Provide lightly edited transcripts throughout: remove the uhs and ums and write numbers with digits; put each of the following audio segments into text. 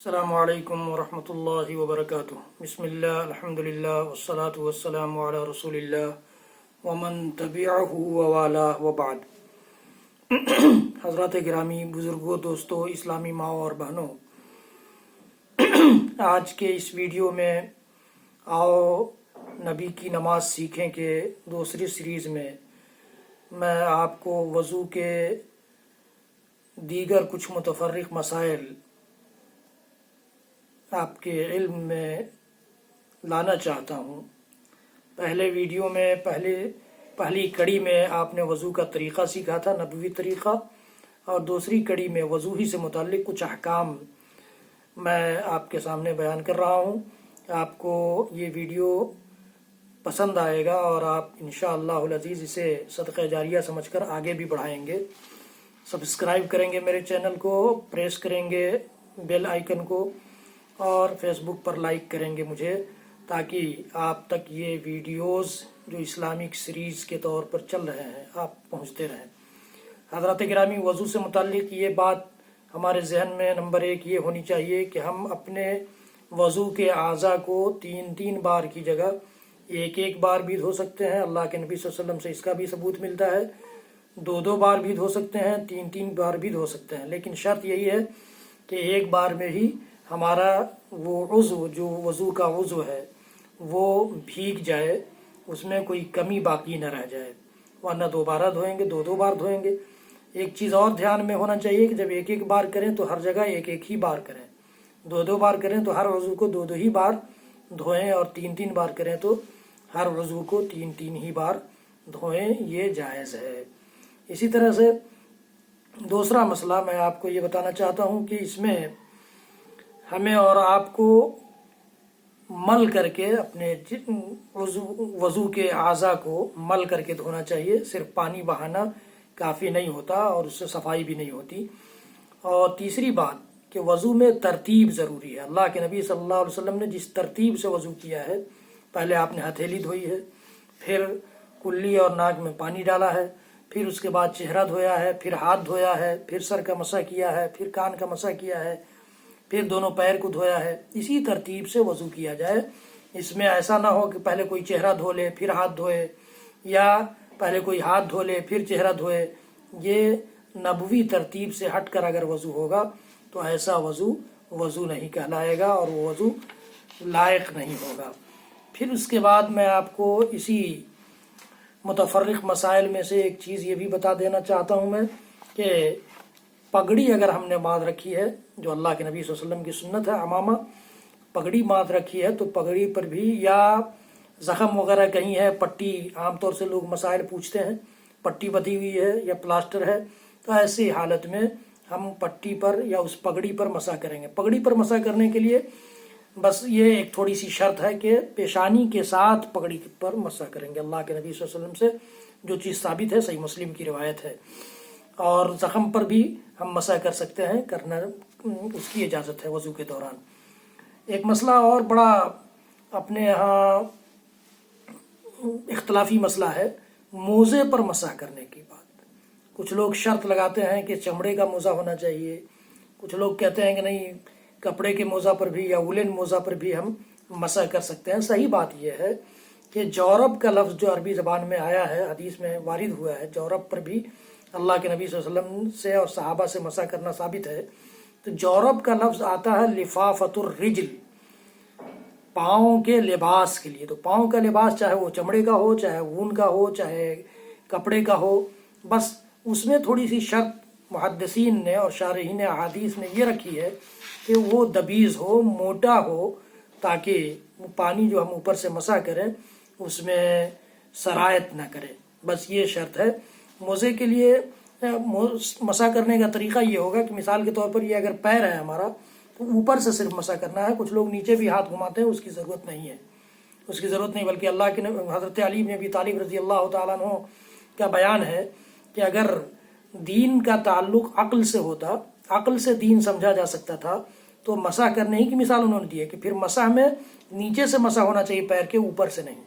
السلام علیکم ورحمۃ اللہ وبرکاتہ۔ بسم اللہ الحمد للہ والصلاة والسلام علی رسول اللہ ومن تبعہ ووالاه وبعد۔ حضرات گرامی، بزرگوں، دوستوں، اسلامی ماؤں اور بہنوں، آج کے اس ویڈیو میں آؤ نبی کی نماز سیکھیں کہ دوسری سیریز میں میں آپ کو وضو کے دیگر کچھ متفرق مسائل آپ کے علم میں لانا چاہتا ہوں۔ پہلے ویڈیو میں پہلی کڑی میں آپ نے وضو کا طریقہ سیکھا تھا، نبوی طریقہ، اور دوسری کڑی میں وضو ہی سے متعلق کچھ احکام میں آپ کے سامنے بیان کر رہا ہوں۔ آپ کو یہ ویڈیو پسند آئے گا اور آپ انشاءاللہ العزیز اسے صدقہ جاریہ سمجھ کر آگے بھی بڑھائیں گے۔ سبسکرائب کریں گے میرے چینل کو، پریس کریں گے بیل آئیکن کو، اور فیس بک پر لائک کریں گے مجھے، تاکہ آپ تک یہ ویڈیوز جو اسلامک سیریز کے طور پر چل رہے ہیں آپ پہنچتے رہیں۔ حضرات گرامی، وضو سے متعلق یہ بات ہمارے ذہن میں نمبر 1 یہ ہونی چاہیے کہ ہم اپنے وضو کے اعضاء کو 3 بار کی جگہ 1 بار بھی دھو سکتے ہیں۔ اللہ کے نبی صلی اللہ علیہ وسلم سے اس کا بھی ثبوت ملتا ہے۔ 2 بار بھی دھو سکتے ہیں، 3 بار بھی دھو سکتے ہیں، لیکن شرط یہی ہے کہ 1 بار میں ہی ہمارا وہ عضو جو وضو کا عضو ہے وہ بھیگ جائے، اس میں کوئی کمی باقی نہ رہ جائے، ورنہ دوبارہ دھوئیں گے 2 بار دھوئیں گے۔ ایک چیز اور دھیان میں ہونا چاہیے کہ جب 1 بار کریں تو ہر جگہ 1 ہی بار کریں، 2 بار کریں تو ہر عضو کو 2 ہی بار دھوئیں، اور 3 بار کریں تو ہر عضو کو 3 ہی بار دھوئیں، یہ جائز ہے۔ اسی طرح سے دوسرا مسئلہ میں آپ کو یہ بتانا چاہتا ہوں کہ اس میں ہمیں اور آپ کو مل کر کے اپنے وضو کے اعضاء کو مل کر کے دھونا چاہیے، صرف پانی بہانا کافی نہیں ہوتا اور اس سے صفائی بھی نہیں ہوتی۔ اور تیسری بات کہ وضو میں ترتیب ضروری ہے۔ اللہ کے نبی صلی اللہ علیہ وسلم نے جس ترتیب سے وضو کیا ہے، پہلے آپ نے ہتھیلی دھوئی ہے، پھر کلی اور ناک میں پانی ڈالا ہے، پھر اس کے بعد چہرہ دھویا ہے، پھر ہاتھ دھویا ہے، پھر سر کا مسح کیا ہے، پھر کان کا مسح کیا ہے، پھر دونوں پیر کو دھویا ہے۔ اسی ترتیب سے وضو کیا جائے۔ اس میں ایسا نہ ہو کہ پہلے کوئی چہرہ دھو لے پھر ہاتھ دھوئے، یا پہلے کوئی ہاتھ دھو لے پھر چہرہ دھوئے۔ یہ نبوی ترتیب سے ہٹ کر اگر وضو ہوگا تو ایسا وضو نہیں کہلائے گا اور وہ وضو لائق نہیں ہوگا۔ پھر اس کے بعد میں آپ کو اسی متفرق مسائل میں سے ایک چیز یہ بھی بتا دینا چاہتا ہوں میں کہ پگڑی اگر ہم نے باندھ رکھی ہے، جو اللہ کے نبی صلی اللہ علیہ وسلم کی سنت ہے، عمامہ پگڑی باندھ رکھی ہے، تو پگڑی پر بھی یا زخم وغیرہ کہیں ہے، پٹی، عام طور سے لوگ مسائل پوچھتے ہیں پٹی بدھی ہوئی ہے یا پلاسٹر ہے، تو ایسی حالت میں ہم پٹی پر یا اس پگڑی پر مسح کریں گے۔ پگڑی پر مسح کرنے کے لیے بس یہ ایک تھوڑی سی شرط ہے کہ پیشانی کے ساتھ پگڑی پر مسح کریں گے۔ اللہ کے نبی صلی اللہ علیہ وسلم سے جو چیز ثابت ہے، صحیح مسلم کی روایت ہے۔ اور زخم پر بھی ہم مسح کر سکتے ہیں، کرنا اس کی اجازت ہے وضو کے دوران۔ ایک مسئلہ اور بڑا اپنے یہاں اختلافی مسئلہ ہے موزے پر مسح کرنے کی بات۔ کچھ لوگ شرط لگاتے ہیں کہ چمڑے کا موزہ ہونا چاہیے، کچھ لوگ کہتے ہیں کہ نہیں، کپڑے کے موزہ پر بھی یا وولن موزہ پر بھی ہم مسح کر سکتے ہیں۔ صحیح بات یہ ہے کہ جورب کا لفظ جو عربی زبان میں آیا ہے، حدیث میں وارد ہوا ہے، جورب پر بھی اللہ کے نبی صلی اللہ علیہ وسلم سے اور صحابہ سے مسح کرنا ثابت ہے۔ تو جورب کا لفظ آتا ہے لفافۃ الرجل، پاؤں کے لباس کے لیے۔ تو پاؤں کا لباس چاہے وہ چمڑے کا ہو، چاہے اون کا ہو، چاہے کپڑے کا ہو، بس اس میں تھوڑی سی شرط محدثین نے اور شارحین احادیث نے یہ رکھی ہے کہ وہ دبیز ہو، موٹا ہو، تاکہ وہ پانی جو ہم اوپر سے مسح کریں اس میں سرایت نہ کرے، بس یہ شرط ہے۔ موزے کے لیے مسح کرنے کا طریقہ یہ ہوگا کہ مثال کے طور پر یہ اگر پیر ہے ہمارا تو اوپر سے صرف مسح کرنا ہے۔ کچھ لوگ نیچے بھی ہاتھ گھماتے ہیں، اس کی ضرورت نہیں ہے، اس کی ضرورت نہیں، بلکہ اللہ کے حضرت علی بن ابی طالب رضی اللہ تعالیٰ عنہ کا بیان ہے کہ اگر دین کا تعلق عقل سے ہوتا، عقل سے دین سمجھا جا سکتا تھا، تو مسح کرنے ہی کی مثال انہوں نے دی ہے کہ پھر مسح میں نیچے سے مسح ہونا چاہیے، پیر کے اوپر سے نہیں۔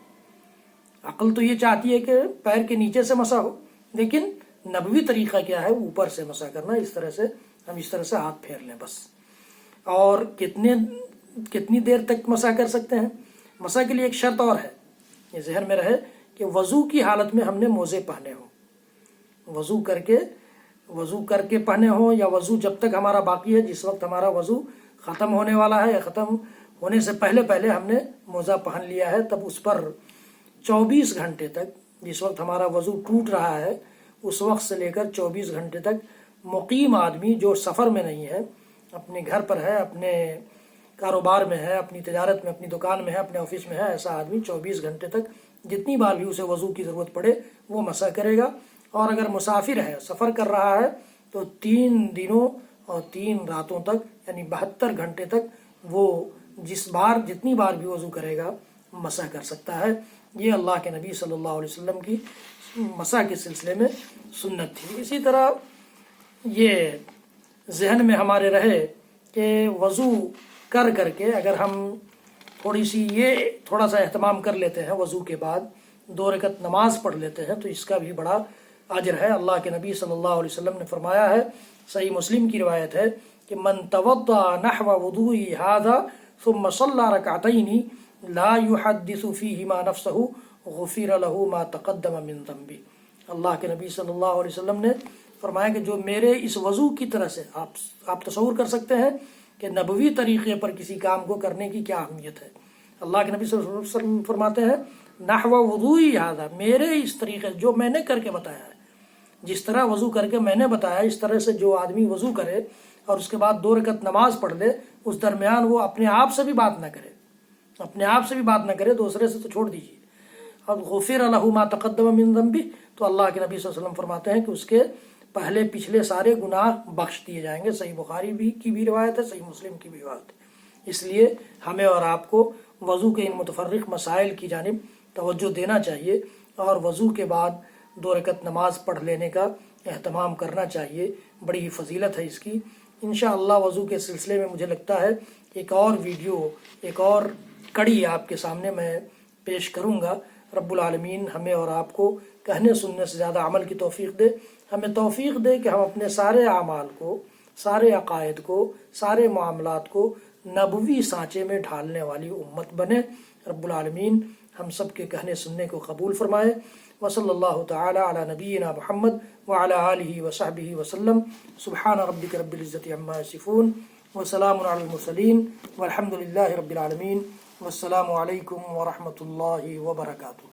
عقل تو یہ چاہتی ہے کہ پیر کے نیچے سے مسح ہو، لیکن نبوی طریقہ کیا ہے؟ اوپر سے مسح کرنا۔ اس طرح سے ہم اس طرح سے ہاتھ پھیر لیں بس۔ اور کتنی دیر تک مسح کر سکتے ہیں؟ مسح کے لیے ایک شرط اور ہے، یہ ذہن میں رہے کہ وضو کی حالت میں ہم نے موزے پہنے ہوں، وضو کر کے پہنے ہوں، یا وضو جب تک ہمارا باقی ہے، جس وقت ہمارا وضو ختم ہونے والا ہے یا ختم ہونے سے پہلے ہم نے موزہ پہن لیا ہے، تب اس پر 24 گھنٹے تک، جس وقت ہمارا وضو ٹوٹ رہا ہے اس وقت سے لے کر 24 گھنٹے تک مقیم آدمی جو سفر میں نہیں ہے، اپنے گھر پر ہے، اپنے کاروبار میں ہے، اپنی تجارت میں، اپنی دکان میں ہے، اپنے آفس میں ہے، ایسا آدمی 24 گھنٹے تک جتنی بار بھی اسے وضو کی ضرورت پڑے وہ مسح کرے گا۔ اور اگر مسافر ہے، سفر کر رہا ہے، تو 3 دنوں اور 3 راتوں تک یعنی 72 گھنٹے تک وہ جتنی بار بھی وضو کرے گا مسح کر سکتا ہے۔ یہ اللہ کے نبی صلی اللہ علیہ وسلم کی مسح کے سلسلے میں سنت تھی۔ اسی طرح یہ ذہن میں ہمارے رہے کہ وضو کر کے اگر ہم تھوڑا سا اہتمام کر لیتے ہیں، وضو کے بعد 2 رکعت نماز پڑھ لیتے ہیں، تو اس کا بھی بڑا اجر ہے۔ اللہ کے نبی صلی اللہ علیہ وسلم نے فرمایا ہے، صحیح مسلم کی روایت ہے کہ من توضأ نحو وضوئ هذا ثم صلى ركعتين لا يحدث فيهما نفسه غفر له ما تقدم من ذنبه۔ اللہ کے نبی صلی اللہ علیہ وسلم نے فرمایا کہ جو میرے اس وضو کی طرح سے، آپ تصور کر سکتے ہیں کہ نبوی طریقے پر کسی کام کو کرنے کی کیا اہمیت ہے۔ اللہ کے نبی صلی اللہ علیہ وسلم فرماتے ہیں نحو وضوئ ھذا، میرے اس طریقے جو میں نے کر کے بتایا ہے، جس طرح وضو کر کے میں نے بتایا، اس طرح سے جو آدمی وضو کرے اور اس کے بعد 2 رکعت نماز پڑھ لے، اس درمیان وہ اپنے آپ سے بھی بات نہ کرے، دوسرے سے تو چھوڑ دیجیے، اب غفر لہ ما تقدم من ذنبہ، تو اللہ کے نبی صلی اللہ علیہ وسلم فرماتے ہیں کہ اس کے پہلے پچھلے سارے گناہ بخش دیے جائیں گے۔ صحیح بخاری کی بھی روایت ہے، صحیح مسلم کی بھی روایت ہے۔ اس لیے ہمیں اور آپ کو وضو کے ان متفرق مسائل کی جانب توجہ دینا چاہیے، اور وضو کے بعد 2 رکعت نماز پڑھ لینے کا اہتمام کرنا چاہیے، بڑی ہی فضیلت ہے اس کی۔ انشاءاللہ وضو کے سلسلے میں مجھے لگتا ہے ایک اور ویڈیو، ایک اور کڑی آپ کے سامنے میں پیش کروں گا۔ رب العالمین ہمیں اور آپ کو کہنے سننے سے زیادہ عمل کی توفیق دے، ہمیں توفیق دے کہ ہم اپنے سارے اعمال کو، سارے عقائد کو، سارے معاملات کو نبوی سانچے میں ڈھالنے والی امت بنے۔ رب العالمین ہم سب کے کہنے سننے کو قبول فرمائے۔ وصلی اللہ تعالی علی نبینا محمد وعلی آلہ وصحبہ وسلم۔ سبحان ربک رب العزۃ عما یصفون وسلام علی المرسلین والحمد للہ رب العالمین، والسلام علیکم ورحمۃ اللہ وبرکاتہ۔